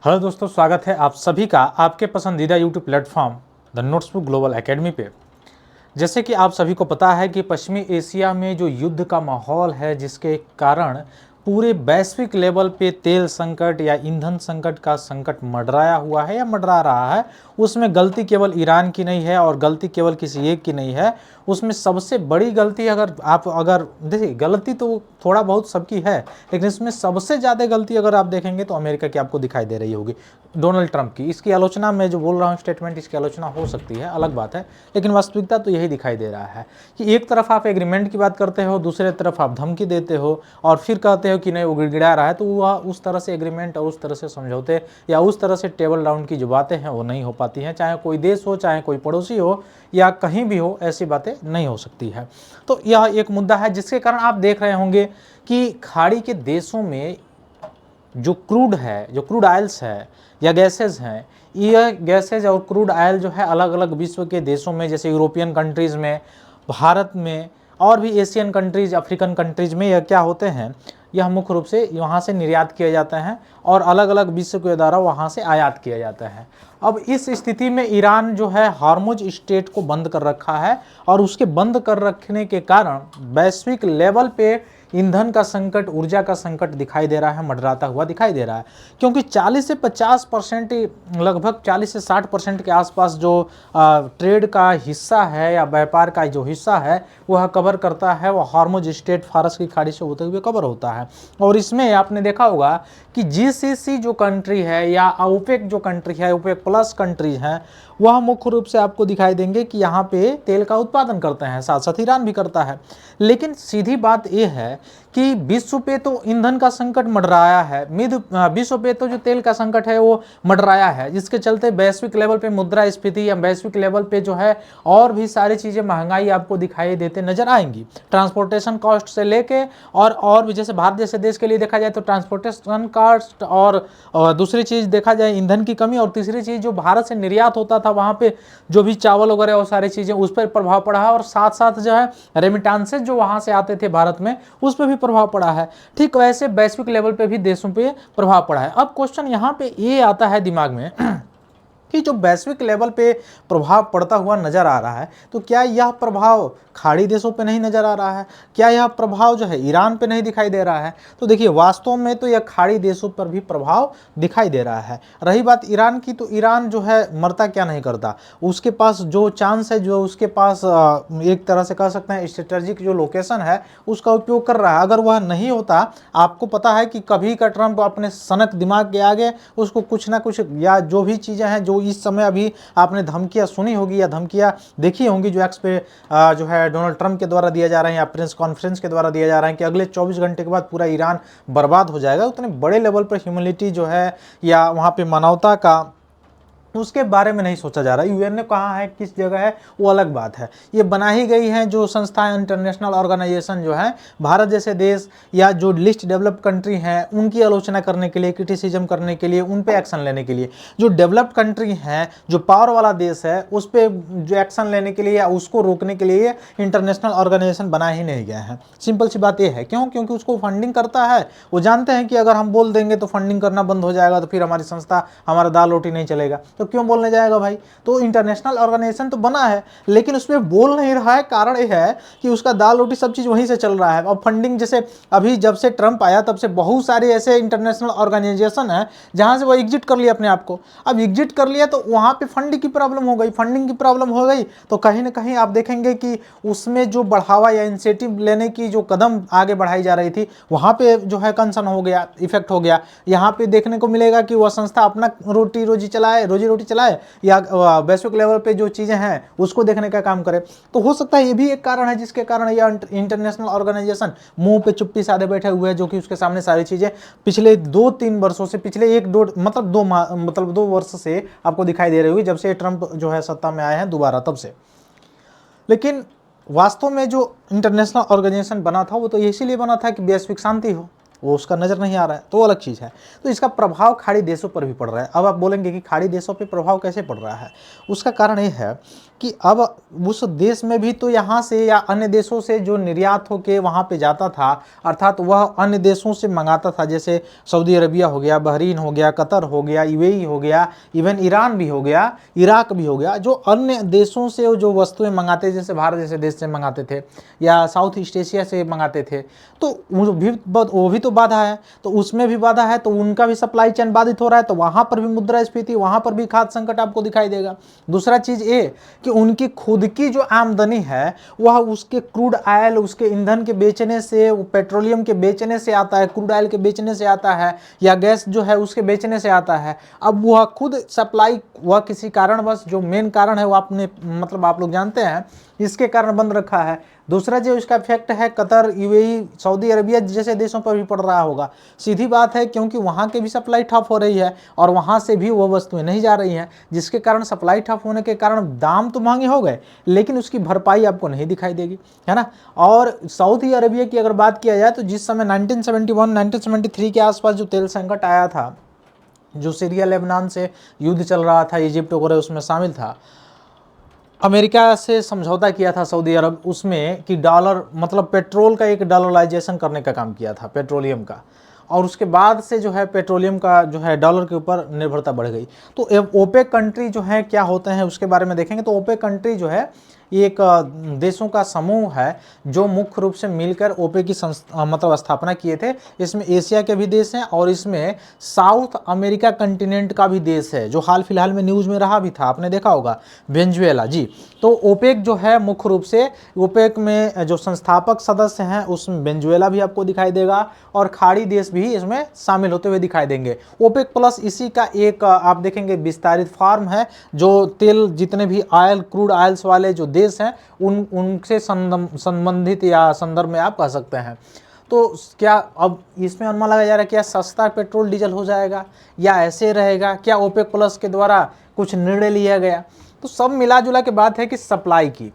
Hello दोस्तों, स्वागत है आप सभी का आपके पसंदीदा YouTube platform the notebook global academy पे। जैसे कि आप सभी को पता है कि पश्चिमी एशिया में जो युद्ध का माहौल है, जिसके कारण पूरे वैश्विक लेवल पे तेल संकट या ईंधन संकट का संकट मंडराया हुआ है या मंडरा रहा है। उसमें गलती केवल ईरान की नहीं है और गलती केवल किसी एक की नहीं है। उसमें सबसे बड़ी गलती अगर देखिए, गलती तो थोड़ा बहुत सबकी है, लेकिन इसमें सबसे ज़्यादा गलती अगर आप देखेंगे तो अमेरिका की आपको दिखाई दे रही होगी, डोनाल्ड ट्रंप की। इसकी आलोचना मैं जो बोल रहा हूँ स्टेटमेंट, इसकी आलोचना हो सकती है, अलग बात है, लेकिन वास्तविकता तो यही दिखाई दे रहा है कि एक तरफ आप एग्रीमेंट की बात करते हो, दूसरे तरफ आप धमकी देते हो और फिर कहते हो कि नहीं वो गिड़गिड़ा रहा है, तो वह उस तरह से एग्रीमेंट और उस तरह से समझौते या उस तरह से टेबल राउंड की जो बातें हैं वो नहीं हो पाती हैं। चाहे कोई देश हो, चाहे कोई पड़ोसी हो या कहीं भी हो, ऐसी बातें नहीं हो सकती है। तो यह एक मुद्दा है जिसके कारण आप देख रहे होंगे कि खाड़ी के देशों में जो क्रूड आयल्स है या गैसेज हैं, यह गैसेज और क्रूड आयल जो है अलग अलग विश्व के देशों में, जैसे यूरोपियन कंट्रीज़ में, भारत में और भी एशियन कंट्रीज, अफ्रीकन कंट्रीज में यह क्या होते हैं, यह मुख्य रूप से वहाँ से निर्यात किए जाते हैं और अलग अलग विश्व के द्वारा वहाँ से आयात किया जाता है। अब इस स्थिति में ईरान जो है हार्मुज स्ट्रेट को बंद कर रखा है और उसके बंद कर रखने के कारण वैश्विक लेवल पे ईंधन का संकट, ऊर्जा का संकट दिखाई दे रहा है, मंडराता हुआ दिखाई दे रहा है। क्योंकि 40 से 50%, लगभग 40 से 60% के आसपास जो ट्रेड का हिस्सा है या व्यापार का जो हिस्सा है वह कवर करता है, वह हार्मुज स्ट्रेट, फारस की खाड़ी से होते हुए कवर होता है। और इसमें आपने देखा होगा कि जीसीसी जो कंट्री है या ओपेक जो कंट्री है, ओपेक प्लस कंट्री हैं, वह मुख्य रूप से आपको दिखाई देंगे कि यहाँ पे तेल का उत्पादन करते हैं, साथ साथ ईरान भी करता है। लेकिन सीधी बात यह है कि विश्व पे तो ईंधन का संकट मंडराया है, विश्व पे तो जो तेल का संकट है वो मंडराया है, जिसके चलते वैश्विक लेवल पे मुद्रास्फीति या वैश्विक लेवल पे जो है और भी सारी चीज़ें, महंगाई आपको दिखाई देते नजर आएंगी। ट्रांसपोर्टेशन कॉस्ट से लेके और भी, जैसे भारत जैसे देश के लिए देखा जाए तो ट्रांसपोर्टेशन कॉस्ट और दूसरी चीज़ देखा जाए ईंधन की कमी, और तीसरी चीज़ जो भारत से निर्यात होता था वहाँ पे जो भी चावल वगैरह और सारी चीज़ें, उस पर प्रभाव पड़ा है। और साथ साथ जो है रेमिटांसेज जो वहाँ से आते थे भारत में, उस पर भी प्रभाव पड़ा है। ठीक वैसे वैश्विक लेवल पे भी देशों पे प्रभाव पड़ा है। अब क्वेश्चन यहाँ पे ये आता है दिमाग में कि जो वैश्विक लेवल पे प्रभाव पड़ता हुआ नजर आ रहा है, तो क्या यह प्रभाव खाड़ी देशों पे नहीं नजर आ रहा है? क्या यह प्रभाव जो है ईरान पे नहीं दिखाई दे रहा है? तो देखिए, वास्तव में तो यह खाड़ी देशों पर भी प्रभाव दिखाई दे रहा है। रही बात ईरान की, तो ईरान जो है मरता क्या नहीं करता, उसके पास जो चांस है, जो उसके पास एक तरह से कह सकते हैं स्ट्रेटेजिक जो लोकेशन है, उसका उपयोग कर रहा है। अगर वह नहीं होता, आपको पता है कि कभी का ट्रंप अपने सनक दिमाग के आगे उसको कुछ ना कुछ, या जो भी चीज़ें हैं जो इस समय अभी आपने धमकियां सुनी होगी या धमकियां देखी होंगी जो एक्स पे जो है डोनाल्ड ट्रंप के द्वारा दिया जा रहे हैं या प्रेस कॉन्फ्रेंस के द्वारा दिया जा रहा है कि अगले 24 घंटे के बाद पूरा ईरान बर्बाद हो जाएगा, उतने बड़े लेवल पर ह्यूमैनिटी जो है या वहाँ पे मानवता का, उसके बारे में नहीं सोचा जा रहा। यूएन ने कहा है किस जगह है वो अलग बात है। ये बना ही गई है जो संस्थाएं, इंटरनेशनल ऑर्गेनाइजेशन जो है, भारत जैसे देश या जो लिस्ट डेवलप्ड कंट्री हैं उनकी आलोचना करने के लिए, क्रिटिसिज्म करने के लिए, उन पे एक्शन लेने के लिए। जो डेवलप्ड कंट्री हैं, जो पावर वाला देश है, उस पर जो एक्शन लेने के लिए या उसको रोकने के लिए इंटरनेशनल ऑर्गेनाइजेशन बना ही नहीं गया है। सिंपल सी बात यह है, क्यों? क्योंकि उसको फंडिंग करता है। वो जानते हैं कि अगर हम बोल देंगे तो फंडिंग करना बंद हो जाएगा, तो फिर हमारी संस्था, हमारा दाल रोटी नहीं चलेगा। तो क्यों बोलने जाएगा भाई? तो इंटरनेशनल ऑर्गेनाइजेशन तो बना है, लेकिन उसमें बोल नहीं रहा है। कारण यह है कि उसका दाल रोटी सब चीज वहीं से चल रहा है। और फंडिंग, जैसे अभी जब से ट्रंप आया तब से बहुत सारे ऐसे इंटरनेशनल ऑर्गेनाइजेशन है जहां से वो एग्जिट कर लिया अपने आप को। अब एग्जिट कर लिया तो वहां पे फंडिंग की प्रॉब्लम हो गई, फंडिंग की प्रॉब्लम हो गई तो कहीं ना कहीं आप देखेंगे कि उसमें जो बढ़ावा या इंसेटिव लेने की जो कदम आगे बढ़ाई जा रही थी, वहां पे जो है कंसर्न हो गया, इफेक्ट हो गया। यहाँ पे देखने को मिलेगा कि वह संस्था अपना रोजी रोटी चलाए या वैश्विक लेवल पे जो चीजें हैं उसको देखने का काम करे। तो हो सकता है ये भी एक कारण है जिसके कारण यह इंटरनेशनल ऑर्गेनाइजेशन मुंह पे चुप्पी साधे बैठे हुए हैं, जो कि उसके सामने सारी चीजें पिछले 2-3 वर्षों से, पिछले 2 वर्ष से आपको दिखाई दे रही हुई, जब से ट्रंप जो है सत्ता में आए हैं दोबारा, तब से। लेकिन वास्तव में जो इंटरनेशनल ऑर्गेनाइजेशन बना था वो तो इसीलिए बना था कि वैश्विक शांति हो, वो उसका नज़र नहीं आ रहा है, तो वो अलग चीज़ है। तो इसका प्रभाव खाड़ी देशों पर भी पड़ रहा है। अब आप बोलेंगे कि खाड़ी देशों पे प्रभाव कैसे पड़ रहा है, उसका कारण ये है कि अब उस देश में भी तो यहाँ से या अन्य देशों से जो निर्यात होके वहाँ पे जाता था, अर्थात वह अन्य देशों से मंगाता था, जैसे सऊदी अरबिया हो गया, बहरीन हो गया, कतर हो गया, यूएई हो गया, इवन ईरान भी हो गया, इराक भी हो गया, जो अन्य देशों से जो वस्तुएं मंगाते, जैसे भारत जैसे देश से मंगाते थे या साउथ ईस्ट एशिया से मंगाते थे, तो वो भी तो बाधा है। तो उसमें भी बाधा है, तो उनका भी सप्लाई चेन बाधित हो रहा है, तो वहाँ पर भी मुद्रास्फीति, वहाँ पर भी खाद्य संकट आपको दिखाई देगा। दूसरा चीज़ ये कि उनकी खुद की जो आमदनी है वह उसके क्रूड ऑयल, उसके ईंधन के बेचने से, पेट्रोलियम के बेचने से आता है, क्रूड ऑयल के बेचने से आता है, या गैस जो है उसके बेचने से आता है। अब वह खुद सप्लाई वह किसी कारणवश, जो मेन कारण है वो आपने मतलब आप लोग जानते हैं, इसके कारण बंद रखा है। दूसरा जो इसका इफेक्ट है कतर, यूएई, सऊदी अरबिया जैसे देशों पर भी पड़ रहा होगा। सीधी बात है, क्योंकि वहाँ की भी सप्लाई ठप हो रही है और वहाँ से भी वो वस्तुएं नहीं जा रही हैं, जिसके कारण सप्लाई ठप होने के कारण दाम तो महंगे हो गए, लेकिन उसकी भरपाई आपको नहीं दिखाई देगी, है ना। और सऊदी अरबिया की अगर बात किया जाए तो जिस समय 1971-1973 के आसपास जो तेल संकट आया था, जो सीरिया लेबनान से युद्ध चल रहा था, इजिप्ट वगैरह उसमें शामिल था, अमेरिका से समझौता किया था सऊदी अरब उसमें कि डॉलर मतलब पेट्रोल का एक डॉलराइजेशन करने का काम किया था, पेट्रोलियम का, और उसके बाद से जो है पेट्रोलियम का जो है डॉलर के ऊपर निर्भरता बढ़ गई। तो ओपेक कंट्री जो है क्या होते हैं उसके बारे में देखेंगे। तो ओपेक कंट्री जो है ये एक देशों का समूह है जो मुख्य रूप से मिलकर ओपेक की मतलब स्थापना किए थे। इसमें एशिया के भी देश हैं और इसमें साउथ अमेरिका कंटिनेंट का भी देश है, जो हाल फिलहाल में न्यूज़ में रहा भी था, आपने देखा होगा, वेनेजुएला जी। तो ओपेक जो है मुख्य रूप से, ओपेक में जो संस्थापक सदस्य हैं उसमें वेनेजुएला भी आपको दिखाई देगा और खाड़ी देश भी इसमें शामिल होते हुए दिखाई देंगे। ओपेक प्लस इसी का एक आप देखेंगे विस्तारित फॉर्म है, जो तेल जितने भी ऑयल, क्रूड ऑयल्स वाले जो देश हैं उनसे संबंधित या संदर्भ में आप कह सकते हैं। तो क्या अब इसमें अनुमान लगाया जा रहा है क्या सस्ता पेट्रोल डीजल हो जाएगा या ऐसे रहेगा, क्या ओपेक प्लस के द्वारा कुछ निर्णय लिया गया? तो सब मिला जुला के बात है कि सप्लाई की,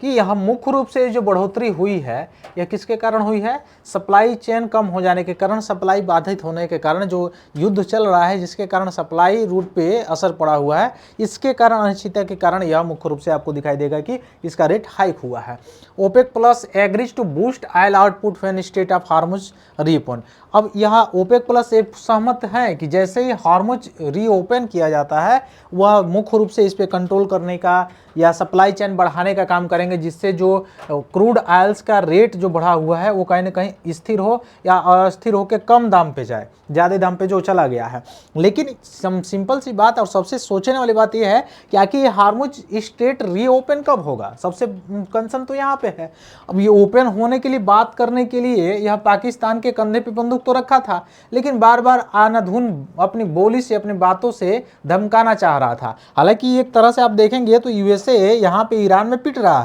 कि यह मुख्य रूप से जो बढ़ोतरी हुई है यह किसके कारण हुई है? सप्लाई चेन कम हो जाने के कारण, सप्लाई बाधित होने के कारण, जो युद्ध चल रहा है जिसके कारण सप्लाई रूट पे असर पड़ा हुआ है, इसके कारण, अनिश्चितता के कारण यह मुख्य रूप से आपको दिखाई देगा कि इसका रेट हाइक हुआ है। OPEC plus agrees to boost oil output when state of Hormuz reopen. अब यहाँ ओपेक प्लस एक सहमत है कि जैसे ही हार्मुज रीओपन किया जाता है वह मुख्य रूप से इस पर कंट्रोल करने का या सप्लाई चेन बढ़ाने का काम करेंगे, जिससे जो क्रूड ऑयल्स का रेट जो बढ़ा हुआ है वो कहीं ना कहीं स्थिर हो या अस्थिर होकर कम दाम पे जाए, ज़्यादा दाम पे जो चला गया है। लेकिन सिंपल सी बात और सबसे सोचने वाली बात यह है कि आखिर ये हार्मुज स्ट्रेट रीओपन कब होगा, सबसे कंसर्न तो यहाँ पे है। अब ये ओपन होने के लिए, बात करने के लिए यह पाकिस्तान के कंधे पे बंदूक तो रखा था, लेकिन बार बार आनाधुन अपनी बोली से, अपनी बातों से धमकाना चाह रहा था। हालांकि एक तरह से आप देखेंगे तो यूएसए यहाँ पे ईरान में पिट रहा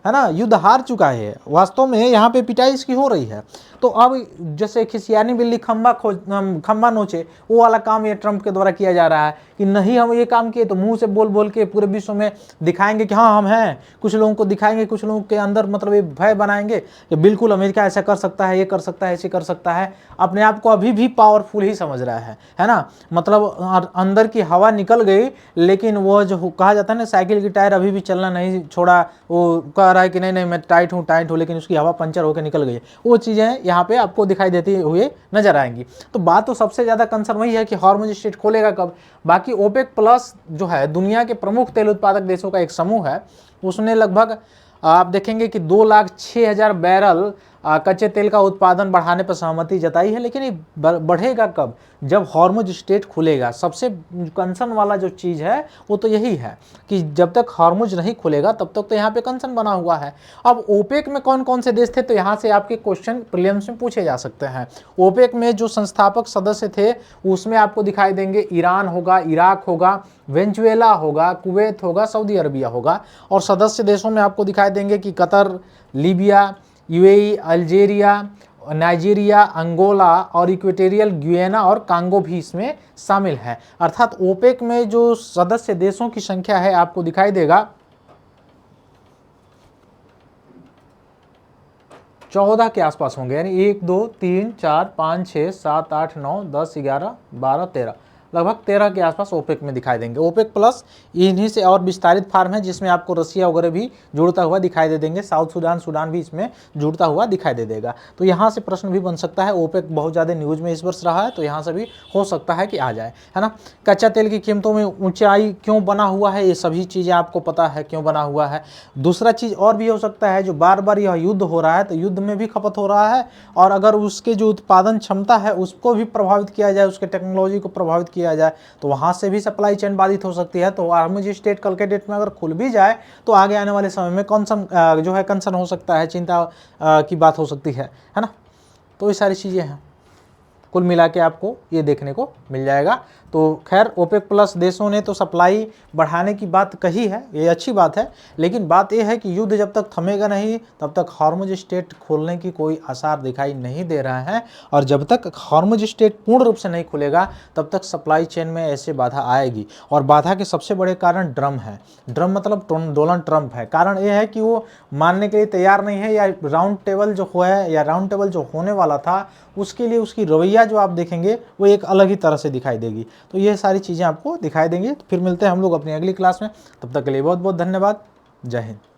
है ना, युद्ध हार चुका है, वास्तव में यहाँ पे पिटाई इसकी हो रही है। तो अब जैसे खिसियानी बिल्ली खम्बा नोचे, वो वाला काम ये ट्रंप के द्वारा किया जा रहा है कि नहीं हम ये काम किए, तो मुंह से बोल बोल के पूरे विश्व में दिखाएंगे कि हाँ हम हैं, कुछ लोगों को दिखाएंगे, कुछ लोगों के अंदर मतलब ये भय बनाएंगे कि बिल्कुल अमेरिका ऐसा कर सकता है, ये कर सकता है, ऐसे कर सकता है। अपने आप को अभी भी पावरफुल ही समझ रहा है ना, मतलब अंदर की हवा निकल गई, लेकिन वो जो कहा जाता है ना साइकिल की टायर अभी भी चलना नहीं छोड़ा, वो कह रहा है कि नहीं मैं टाइट हूँ, लेकिन उसकी हवा पंचर होकर निकल गई। वो चीज़ें यहाँ पे आपको दिखाई देती हुए नजर आएंगी। तो बात तो सबसे ज़्यादा कंसर्न वही है कि हार्मुज स्ट्रेट खोलेगा कब। बाकी ओपेक प्लस जो है दुनिया के प्रमुख तेल उत्पादक देशों का एक समूह है, उसने लगभग आप देखेंगे कि 2,06,000 बैरल कच्चे तेल का उत्पादन बढ़ाने पर सहमति जताई है। लेकिन ये बढ़ेगा कब? जब हार्मुज स्ट्रेट खुलेगा। सबसे कंसर्न वाला जो चीज़ है वो तो यही है कि जब तक हार्मुज नहीं खुलेगा तब तक तो यहाँ पे कंसर्न बना हुआ है। अब ओपेक में कौन कौन से देश थे, तो यहाँ से आपके क्वेश्चन प्रीलिम्स में पूछे जा सकते हैं। ओपेक में जो संस्थापक सदस्य थे उसमें आपको दिखाई देंगे ईरान होगा, इराक होगा, वेनेजुएला होगा, कुवैत होगा, सऊदी अरबिया होगा। और सदस्य देशों में आपको दिखाई देंगे कि Qatar, Libya, UAE, Algeria, Nigeria, Angola और इक्वेटोरियल गियाना और कांगो भी इसमें शामिल है। अर्थात ओपेक में जो सदस्य देशों की संख्या है आपको दिखाई देगा 14 के आसपास होंगे, यानी 1 2 3 4 5 6 7 8 9 10 11 12 13, लगभग 13 के आसपास ओपेक में दिखाई देंगे। ओपेक प्लस इन्हीं से और विस्तारित फार्म है जिसमें आपको रसिया वगैरह भी जुड़ता हुआ दिखाई दे देंगे, साउथ सूडान भी इसमें जुड़ता हुआ दिखाई दे देगा। तो यहाँ से प्रश्न भी बन सकता है, ओपेक बहुत ज़्यादा न्यूज़ में इस वर्ष रहा है, तो यहाँ से भी हो सकता है कि आ जाए, है ना। कच्चा तेल की कीमतों में ऊंचाई क्यों बना हुआ है, ये सभी चीज़ें आपको पता है क्यों बना हुआ है। दूसरा चीज़ और भी हो सकता है, जो बार बार यह युद्ध हो रहा है तो युद्ध में भी खपत हो रहा है, और अगर उसके जो उत्पादन क्षमता है उसको भी प्रभावित किया जाए, उसके टेक्नोलॉजी को प्रभावित किया जाए, तो वहाँ से भी सप्लाई चेन बाधित हो सकती है। तो हार्मुज स्ट्रेट कल के डेट में अगर खुल भी जाए तो आगे आने वाले समय में कंसर्न जो है कंसर्न हो सकता है, चिंता की बात हो सकती है ना। तो ये सारी चीज़ें हैं, कुल मिला के आपको ये देखने को मिल जाएगा। तो खैर ओपेक प्लस देशों ने तो सप्लाई बढ़ाने की बात कही है, ये अच्छी बात है, लेकिन बात ये है कि युद्ध जब तक थमेगा नहीं तब तक हार्मुज स्ट्रेट खोलने की कोई आसार दिखाई नहीं दे रहा है, और जब तक हार्मुज स्ट्रेट पूर्ण रूप से नहीं खुलेगा तब तक सप्लाई चेन में ऐसे बाधा आएगी। और बाधा के सबसे बड़े कारण ड्रम है, ड्रम मतलब डोनाल्ड ट्रंप है। कारण ये है कि वो मानने के लिए तैयार नहीं है, या राउंड टेबल जो हुआ है या राउंड टेबल जो होने वाला था उसके लिए उसकी रवैया जो आप देखेंगे वो एक अलग ही तरह से दिखाई देगी। तो ये सारी चीज़ें आपको दिखाई देंगी। तो फिर मिलते हैं हम लोग अपनी अगली क्लास में, तब तक के लिए बहुत बहुत धन्यवाद। जय हिंद।